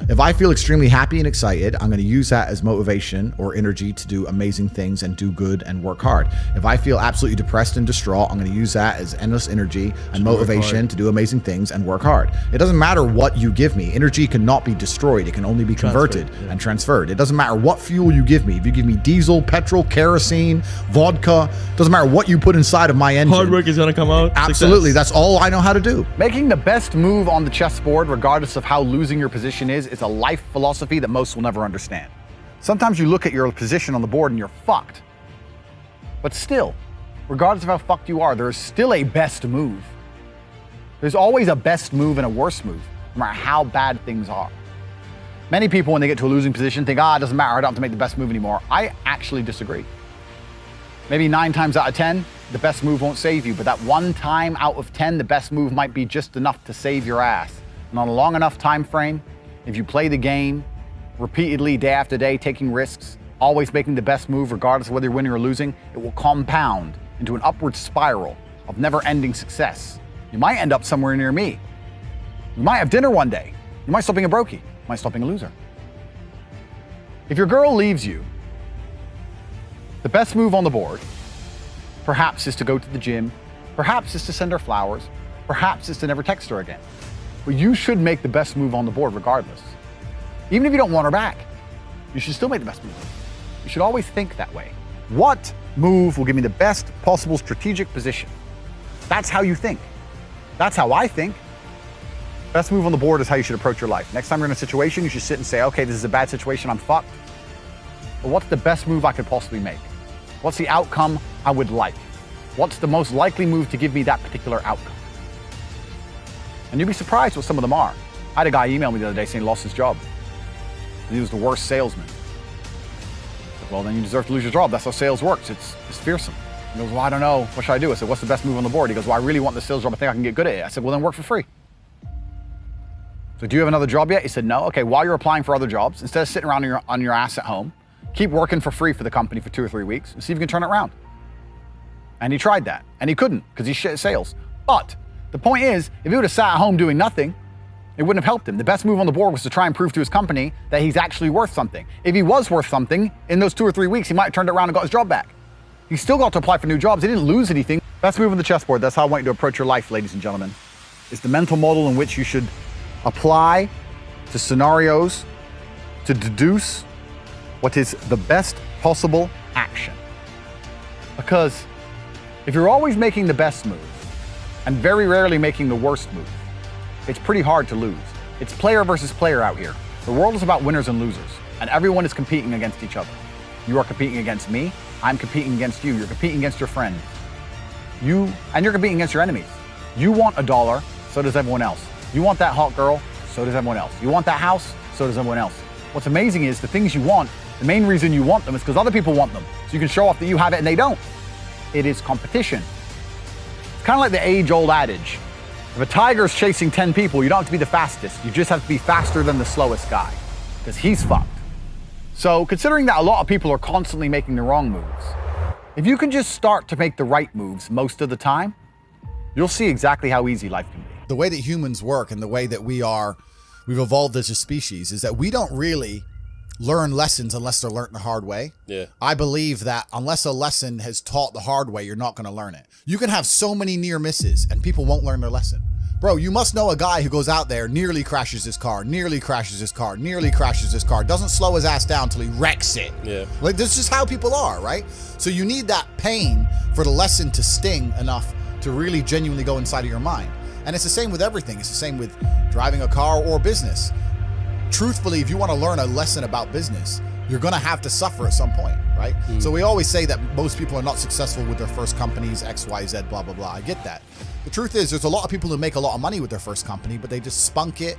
If I feel extremely happy and excited, I'm going to use that as motivation or energy to do amazing things and do good and work hard. If I feel absolutely depressed and distraught, I'm going to use that as endless energy and motivation to do amazing things and work hard. It doesn't matter what you give me. Energy cannot be destroyed. It can only be converted and transferred. It doesn't matter what fuel you give me. If you give me diesel, petrol, kerosene, vodka, doesn't matter what you put inside of my engine. Hard work is going to come out. Absolutely. Success. That's all I know how to do. Making the best move on the chessboard, regardless of how losing your position is a life philosophy that most will never understand. Sometimes you look at your position on the board and you're fucked. But still, regardless of how fucked you are, there is still a best move. There's always a best move and a worse move, no matter how bad things are. Many people, when they get to a losing position, think, it doesn't matter, I don't have to make the best move anymore. I actually disagree. Maybe 9 times out of 10, the best move won't save you, but that 1 time out of 10, the best move might be just enough to save your ass. And on a long enough time frame, if you play the game repeatedly, day after day, taking risks, always making the best move regardless of whether you're winning or losing, it will compound into an upward spiral of never-ending success. You might end up somewhere near me. You might have dinner one day. You might stop being a brokey. You might stop being a loser. If your girl leaves you, the best move on the board perhaps is to go to the gym, perhaps is to send her flowers, perhaps is to never text her again. But you should make the best move on the board regardless. Even if you don't want her back, you should still make the best move. You should always think that way. What move will give me the best possible strategic position? That's how you think. That's how I think. Best move on the board is how you should approach your life. Next time you're in a situation, you should sit and say, okay, this is a bad situation, I'm fucked. But what's the best move I could possibly make? What's the outcome I would like? What's the most likely move to give me that particular outcome? And you'd be surprised what some of them are. I had a guy email me the other day saying he lost his job. And he was the worst salesman. I said, well, then you deserve to lose your job. That's how sales works. It's fearsome. He goes, well, I don't know. What should I do? I said, what's the best move on the board? He goes, well, I really want the sales job. I think I can get good at it. I said, well, then work for free. So do you have another job yet? He said, no. Okay, while you're applying for other jobs, instead of sitting around on your ass at home, keep working for free for the company for 2 or 3 weeks and see if you can turn it around. And he tried that. And he couldn't because he's shit at sales. But the point is, if he would have sat at home doing nothing, it wouldn't have helped him. The best move on the board was to try and prove to his company that he's actually worth something. If he was worth something, in those 2 or 3 weeks, he might have turned it around and got his job back. He still got to apply for new jobs. He didn't lose anything. Best move on the chessboard, that's how I want you to approach your life, ladies and gentlemen. It's the mental model in which you should apply to scenarios to deduce what is the best possible action. Because if you're always making the best move and very rarely making the worst move, it's pretty hard to lose. It's player versus player out here. The world is about winners and losers, and everyone is competing against each other. You are competing against me, I'm competing against you, you're competing against your friends. You're competing against your enemies. You want $1, so does everyone else. You want that hot girl, so does everyone else. You want that house, so does everyone else. What's amazing is the things you want, the main reason you want them is because other people want them. So you can show off that you have it and they don't. It is competition. It's kind of like the age-old adage. If a tiger's chasing 10 people, you don't have to be the fastest. You just have to be faster than the slowest guy, because he's fucked. So considering that a lot of people are constantly making the wrong moves, if you can just start to make the right moves most of the time, you'll see exactly how easy life can be. The way that humans work and the way that we've evolved as a species is that we don't really learn lessons unless they're learned the hard way. Yeah. I believe that unless a lesson has taught the hard way, you're not going to learn it. You can have so many near misses and people won't learn their lesson. Bro, you must know a guy who goes out there, nearly crashes his car, doesn't slow his ass down till he wrecks it. Yeah. Like, this is how people are, right? So you need that pain for the lesson to sting enough to really genuinely go inside of your mind. And it's the same with everything. It's the same with driving a car or business. Truthfully, if you want to learn a lesson about business, you're going to have to suffer at some point, right? So we always say that most people are not successful with their first companies, X, Y, Z, blah, blah, blah. I get that. The truth is there's a lot of people who make a lot of money with their first company, but they just spunk it,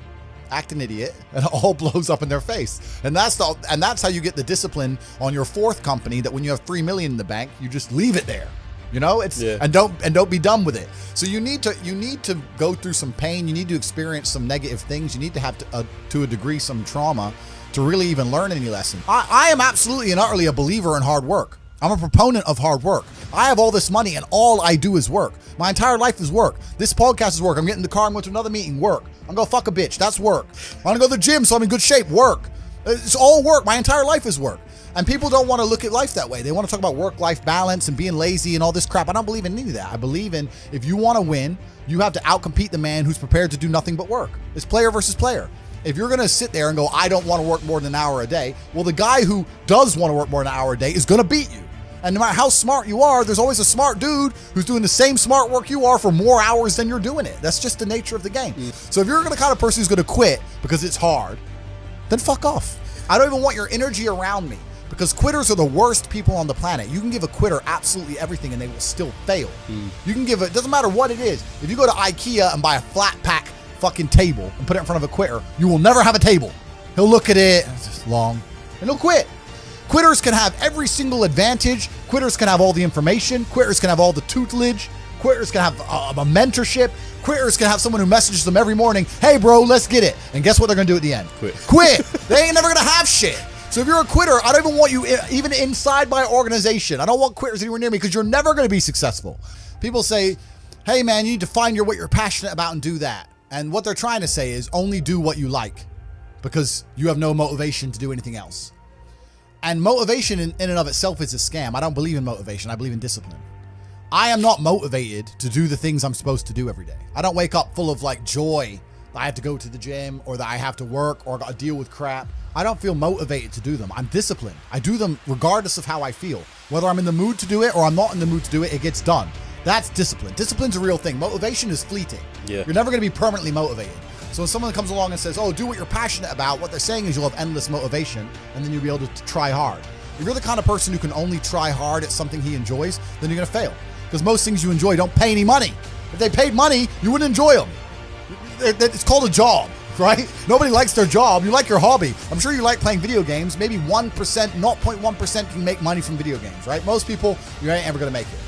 act an idiot, and it all blows up in their face. And that's how you get the discipline on your fourth company, that when you have 3 million in the bank, you just leave it there. You know, and don't be done with it. So you need to go through some pain. You need to experience some negative things. You need to have to a degree some trauma to really even learn any lesson. I am absolutely and utterly a believer in hard work. I'm a proponent of hard work. I have all this money and all I do is work. My entire life is work. This podcast is work. I'm getting in the car, I'm going to another meeting, work. I'm gonna fuck a bitch. That's work. I'm gonna go to the gym so I'm in good shape. Work. It's all work. My entire life is work. And people don't want to look at life that way. They want to talk about work-life balance and being lazy and all this crap. I don't believe in any of that. I believe in, if you want to win, you have to outcompete the man who's prepared to do nothing but work. It's player versus player. If you're going to sit there and go, I don't want to work more than an hour a day, well, the guy who does want to work more than an hour a day is going to beat you. And no matter how smart you are, there's always a smart dude who's doing the same smart work you are for more hours than you're doing it. That's just the nature of the game. So if you're the kind of person who's going to quit because it's hard, then fuck off. I don't even want your energy around me. Because quitters are the worst people on the planet. You can give a quitter absolutely everything and they will still fail. You can give it, doesn't matter what it is. If you go to IKEA and buy a flat pack fucking table and put it in front of a quitter, you will never have a table. He'll look at it, it's just long, and he'll quit. Quitters can have every single advantage. Quitters can have all the information. Quitters can have all the tutelage. Quitters can have a mentorship. Quitters can have someone who messages them every morning, hey bro, let's get it. And guess what they're gonna do at the end? Quit. They ain't never gonna have shit. So if you're a quitter, I don't even want you even inside my organization. I don't want quitters anywhere near me because you're never going to be successful. People say, hey man, you need to find what you're passionate about and do that. And what they're trying to say is only do what you like because you have no motivation to do anything else. And motivation in and of itself is a scam. I don't believe in motivation. I believe in discipline. I am not motivated to do the things I'm supposed to do every day. I don't wake up full of like joy that I have to go to the gym or that I have to work or gotta deal with crap. I don't feel motivated to do them. I'm disciplined. I do them regardless of how I feel. Whether I'm in the mood to do it or I'm not in the mood to do it, it gets done. That's discipline. Discipline's a real thing. Motivation is fleeting. Yeah. You're never gonna be permanently motivated. So when someone comes along and says, oh, do what you're passionate about, what they're saying is you'll have endless motivation and then you'll be able to try hard. If you're the kind of person who can only try hard at something he enjoys, then you're gonna fail. Because most things you enjoy don't pay any money. If they paid money, you wouldn't enjoy them. It's called a job, right? Nobody likes their job. You like your hobby. I'm sure you like playing video games. Maybe 1%, 0.1% can make money from video games, right? Most people, you ain't ever gonna make it.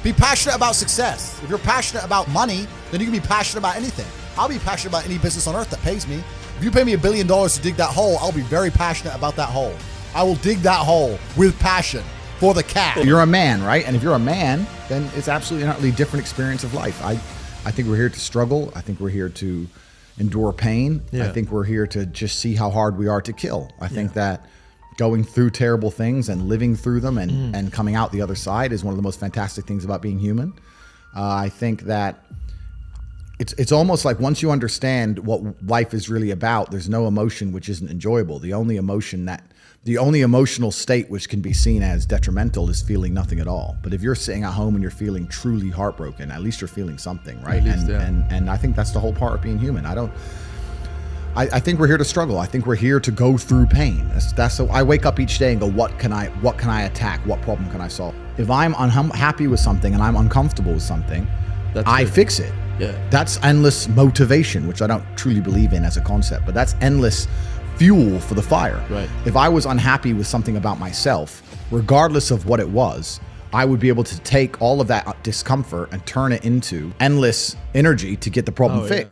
Be passionate about success. If you're passionate about money, then you can be passionate about anything. I'll be passionate about any business on earth that pays me. If you pay me $1 billion to dig that hole, I'll be very passionate about that hole. I will dig that hole with passion for the cat. You're a man, right? And if you're a man, then it's absolutely an utterly different experience of life. I think we're here to struggle. I think we're here to endure pain. I think we're here to just see how hard we are to kill. I think that going through terrible things and living through them and coming out the other side is one of the most fantastic things about being human. I think that it's almost like once you understand what life is really about, there's no emotion which isn't enjoyable. The only emotional state which can be seen as detrimental is feeling nothing at all. But if you're sitting at home and you're feeling truly heartbroken, at least you're feeling something, right? And I think that's the whole part of being human. I think we're here to struggle. I think we're here to go through pain. That's so I wake up each day and go, what can I attack? What problem can I solve? If I'm unhappy with something and I'm uncomfortable with something, I fix it. That's endless motivation, which I don't truly believe in as a concept, but that's endless fuel for the fire. If I was unhappy with something about myself, regardless of what it was, I would be able to take all of that discomfort and turn it into endless energy to get the problem fixed.